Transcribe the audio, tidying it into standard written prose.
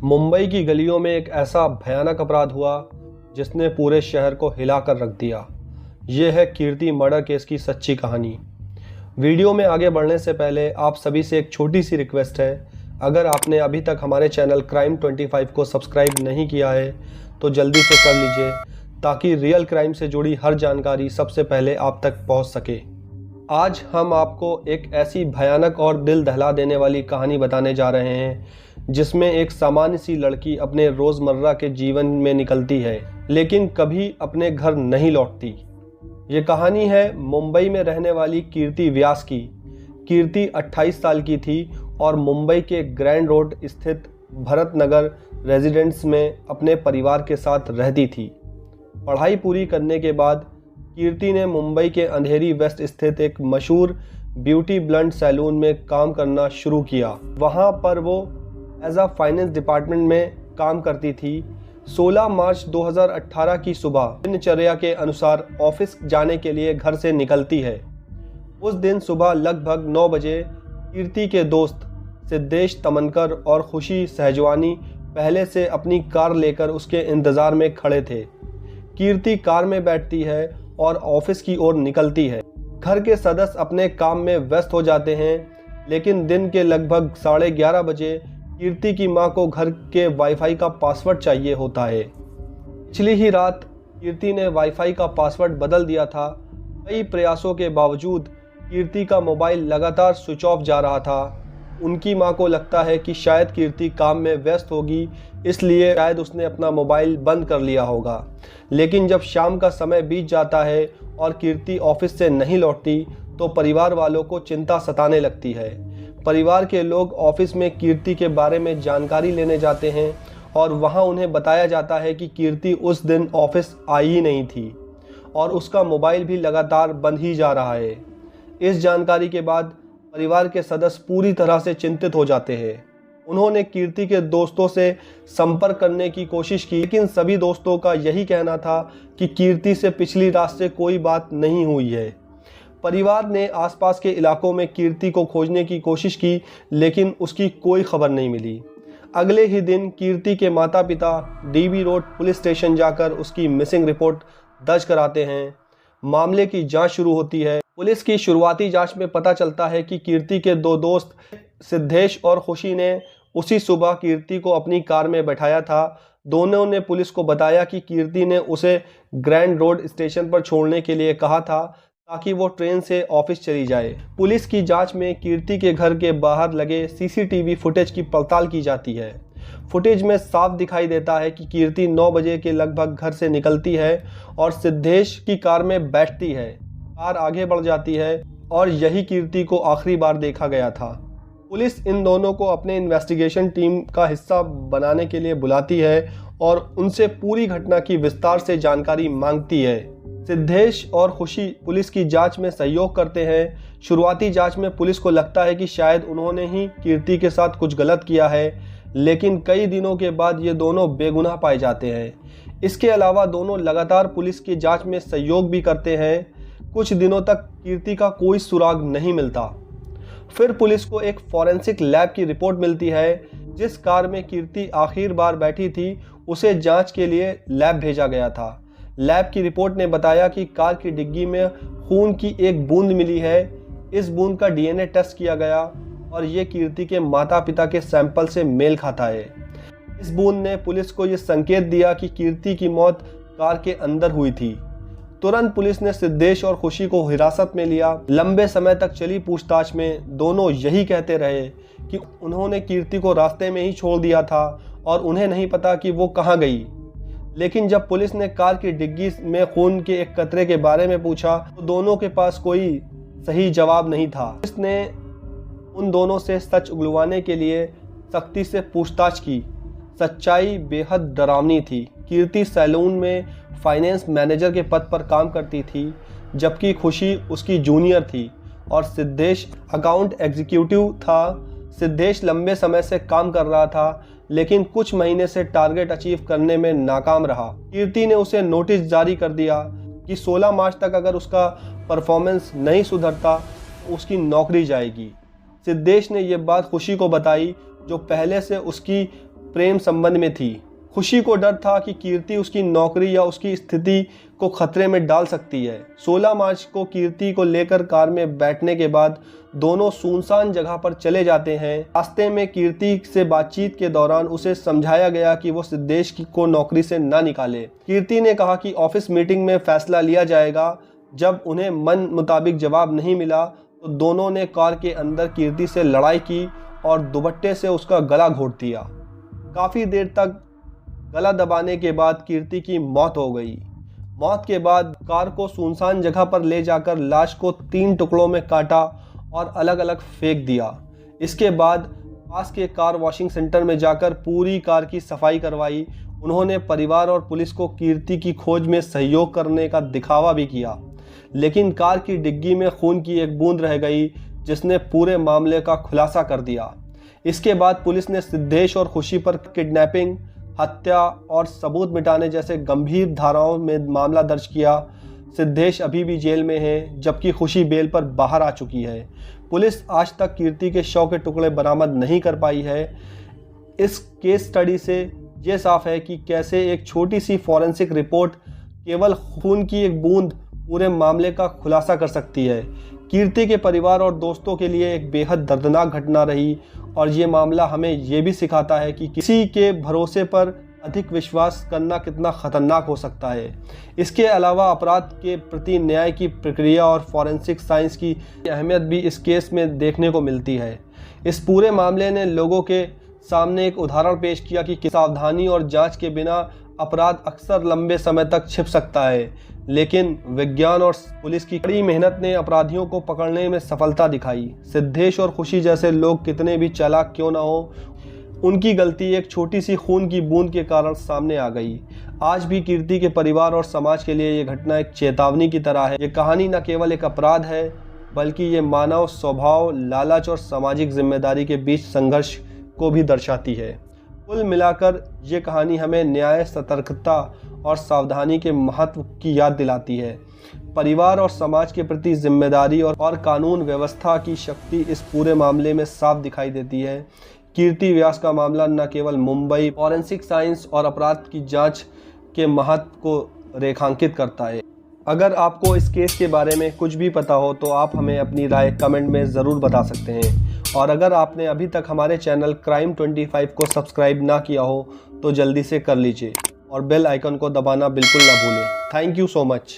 मुंबई की गलियों में एक ऐसा भयानक अपराध हुआ जिसने पूरे शहर को हिलाकर रख दिया। यह है कीर्ति मर्डर केस की सच्ची कहानी। वीडियो में आगे बढ़ने से पहले आप सभी से एक छोटी सी रिक्वेस्ट है, अगर आपने अभी तक हमारे चैनल क्राइम 25 को सब्सक्राइब नहीं किया है तो जल्दी से कर लीजिए ताकि रियल क्राइम से जुड़ी हर जानकारी सबसे पहले आप तक पहुंच सके। आज हम आपको एक ऐसी भयानक और दिल दहला देने वाली कहानी बताने जा रहे हैं जिसमें एक सामान्य सी लड़की अपने रोज़मर्रा के जीवन में निकलती है लेकिन कभी अपने घर नहीं लौटती। ये कहानी है मुंबई में रहने वाली कीर्ति व्यास की। कीर्ति 28 साल की थी और मुंबई के ग्रैंड रोड स्थित भरत नगर रेजिडेंस में अपने परिवार के साथ रहती थी। पढ़ाई पूरी करने के बाद कीर्ति ने मुंबई के अंधेरी वेस्ट स्थित एक मशहूर ब्यूटी ब्लंट सैलून में काम करना शुरू किया। वहां पर वो एज अ फाइनेंस डिपार्टमेंट में काम करती थी। 16 मार्च 2018 की सुबह दिनचर्या के अनुसार ऑफिस जाने के लिए घर से निकलती है। उस दिन सुबह लगभग 9 बजे कीर्ति के दोस्त सिद्धेश तमनकर और खुशी सहजवानी पहले से अपनी कार लेकर उसके इंतज़ार में खड़े थे। कीर्ति कार में बैठती है और ऑफिस की ओर निकलती है। घर के सदस्य अपने काम में व्यस्त हो जाते हैं लेकिन दिन के लगभग 11:30 बजे कीर्ति की मां को घर के वाईफाई का पासवर्ड चाहिए होता है। पिछली ही रात कीर्ति ने वाईफाई का पासवर्ड बदल दिया था। कई प्रयासों के बावजूद कीर्ति का मोबाइल लगातार स्विच ऑफ जा रहा था। उनकी मां को लगता है कि शायद कीर्ति काम में व्यस्त होगी, इसलिए शायद उसने अपना मोबाइल बंद कर लिया होगा। लेकिन जब शाम का समय बीत जाता है और कीर्ति ऑफिस से नहीं लौटती तो परिवार वालों को चिंता सताने लगती है। परिवार के लोग ऑफिस में कीर्ति के बारे में जानकारी लेने जाते हैं और वहां उन्हें बताया जाता है कि कीर्ति उस दिन ऑफिस आई ही नहीं थी और उसका मोबाइल भी लगातार बंद ही जा रहा है। इस जानकारी के बाद परिवार के सदस्य पूरी तरह से चिंतित हो जाते हैं। उन्होंने कीर्ति के दोस्तों से संपर्क करने की कोशिश की लेकिन सभी दोस्तों का यही कहना था कि कीर्ति से पिछली रात से कोई बात नहीं हुई है। परिवार ने आसपास के इलाकों में कीर्ति को खोजने की कोशिश की लेकिन उसकी कोई खबर नहीं मिली। अगले ही दिन कीर्ति के माता पिता डीबी रोड पुलिस स्टेशन जाकर उसकी मिसिंग रिपोर्ट दर्ज कराते हैं। मामले की जांच शुरू होती है। पुलिस की शुरुआती जांच में पता चलता है कि कीर्ति के दो दोस्त सिद्धेश और खुशी ने उसी सुबह कीर्ति को अपनी कार में बैठाया था। दोनों ने पुलिस को बताया कि कीर्ति ने उसे ग्रैंड रोड स्टेशन पर छोड़ने के लिए कहा था ताकि वो ट्रेन से ऑफिस चली जाए। पुलिस की जांच में कीर्ति के घर के बाहर लगे सीसीटीवी फुटेज की पड़ताल की जाती है। फुटेज में साफ दिखाई देता है कि कीर्ति 9 बजे के लगभग घर से निकलती है और सिद्धेश की कार में बैठती है। कार आगे बढ़ जाती है और यही कीर्ति को आखिरी बार देखा गया था। पुलिस इन दोनों को अपने इन्वेस्टिगेशन टीम का हिस्सा बनाने के लिए बुलाती है और उनसे पूरी घटना की विस्तार से जानकारी मांगती है। सिद्धेश और खुशी पुलिस की जांच में सहयोग करते हैं। शुरुआती जांच में पुलिस को लगता है कि शायद उन्होंने ही कीर्ति के साथ कुछ गलत किया है लेकिन कई दिनों के बाद ये दोनों बेगुनाह पाए जाते हैं। इसके अलावा दोनों लगातार पुलिस की जांच में सहयोग भी करते हैं। कुछ दिनों तक कीर्ति का कोई सुराग नहीं मिलता। फिर पुलिस को एक फॉरेंसिक लैब की रिपोर्ट मिलती है। जिस कार में कीर्ति आखिर बार बैठी थी उसे जांच के लिए लैब भेजा गया था। लैब की रिपोर्ट ने बताया कि कार की डिग्गी में खून की एक बूंद मिली है। इस बूंद का डीएनए टेस्ट किया गया और ये कीर्ति के माता पिता के सैंपल से मेल खाता है। इस बूंद ने पुलिस को ये संकेत दिया कि कीर्ति की मौत कार के अंदर हुई थी। तुरंत पुलिस ने सिद्धेश और खुशी को हिरासत में लिया। लंबे समय तक चली पूछताछ में दोनों यही कहते रहे कि उन्होंने कीर्ति को रास्ते में ही छोड़ दिया था और उन्हें नहीं पता कि वो कहाँ गई। लेकिन जब पुलिस ने कार की डिग्गी में खून के एक कतरे के बारे में पूछा तो दोनों के पास कोई सही जवाब नहीं था। पुलिस ने उन दोनों से सच उगलवाने के लिए सख्ती से पूछताछ की। सच्चाई बेहद डरावनी थी। कीर्ति सैलून में फाइनेंस मैनेजर के पद पर काम करती थी जबकि खुशी उसकी जूनियर थी और सिद्धेश अकाउंट एग्जीक्यूटिव था। सिद्धेश लंबे समय से काम कर रहा था लेकिन कुछ महीने से टारगेट अचीव करने में नाकाम रहा। कीर्ति ने उसे नोटिस जारी कर दिया कि 16 मार्च तक अगर उसका परफॉर्मेंस नहीं सुधरता तो उसकी नौकरी जाएगी। सिद्धेश ने यह बात खुशी को बताई जो पहले से उसकी प्रेम संबंध में थी। खुशी को डर था कि कीर्ति उसकी नौकरी या उसकी स्थिति को खतरे में डाल सकती है। 16 मार्च को कीर्ति को लेकर कार में बैठने के बाद दोनों सुनसान जगह पर चले जाते हैं। रास्ते में कीर्ति से बातचीत के दौरान उसे समझाया गया कि वो सिद्धेश को नौकरी से ना निकाले। कीर्ति ने कहा कि ऑफिस मीटिंग में फैसला लिया जाएगा। जब उन्हें मन मुताबिक जवाब नहीं मिला तो दोनों ने कार के अंदर कीर्ति से लड़ाई की और दुपट्टे से उसका गला घोंट दिया। काफ़ी देर तक गला दबाने के बाद कीर्ति की मौत हो गई। मौत के बाद कार को सुनसान जगह पर ले जाकर लाश को 3 टुकड़ों में काटा और अलग अलग फेंक दिया। इसके बाद पास के कार वॉशिंग सेंटर में जाकर पूरी कार की सफाई करवाई। उन्होंने परिवार और पुलिस को कीर्ति की खोज में सहयोग करने का दिखावा भी किया, लेकिन कार की डिग्गी में खून की एक बूंद रह गई, जिसने पूरे मामले का खुलासा कर दिया। इसके बाद पुलिस ने सिद्धेश और खुशी पर किडनैपिंग, हत्या और सबूत मिटाने जैसे गंभीर धाराओं में मामला दर्ज किया। सिद्धेश अभी भी जेल में है, जबकि खुशी बेल पर बाहर आ चुकी है। पुलिस आज तक कीर्ति के शव के टुकड़े बरामद नहीं कर पाई है। इस केस स्टडी से ये साफ है कि कैसे एक छोटी सी फॉरेंसिक रिपोर्ट, केवल खून की एक बूंद, पूरे मामले का खुलासा कर सकती है। कीर्ति के परिवार और दोस्तों के लिए एक बेहद दर्दनाक घटना रही और ये मामला हमें ये भी सिखाता है कि किसी के भरोसे पर अधिक विश्वास करना कितना खतरनाक हो सकता है। इसके अलावा अपराध के प्रति न्याय की प्रक्रिया और फॉरेंसिक साइंस की अहमियत भी इस केस में देखने को मिलती है। इस पूरे मामले ने लोगों के सामने एक उदाहरण पेश किया कि सावधानी और जांच के बिना अपराध अक्सर लंबे समय तक छिप सकता है, लेकिन विज्ञान और पुलिस की कड़ी मेहनत ने अपराधियों को पकड़ने में सफलता दिखाई। सिद्धेश और खुशी जैसे लोग कितने भी चालाक क्यों ना हो, उनकी गलती एक छोटी सी खून की बूंद के कारण सामने आ गई। आज भी कीर्ति के परिवार और समाज के लिए ये घटना एक चेतावनी की तरह है। ये कहानी न केवल एक अपराध है, बल्कि ये मानव स्वभाव, लालच और सामाजिक जिम्मेदारी के बीच संघर्ष को भी दर्शाती है। कुल मिलाकर ये कहानी हमें न्याय, सतर्कता और सावधानी के महत्व की याद दिलाती है। परिवार और समाज के प्रति जिम्मेदारी और कानून व्यवस्था की शक्ति इस पूरे मामले में साफ दिखाई देती है। कीर्ति व्यास का मामला न केवल मुंबई फॉरेंसिक साइंस और अपराध की जांच के महत्व को रेखांकित करता है। अगर आपको इस केस के बारे में कुछ भी पता हो तो आप हमें अपनी राय कमेंट में ज़रूर बता सकते हैं। और अगर आपने अभी तक हमारे चैनल क्राइम 25 को सब्सक्राइब ना किया हो तो जल्दी से कर लीजिए और बेल आइकन को दबाना बिल्कुल ना भूलें। Thank you so much.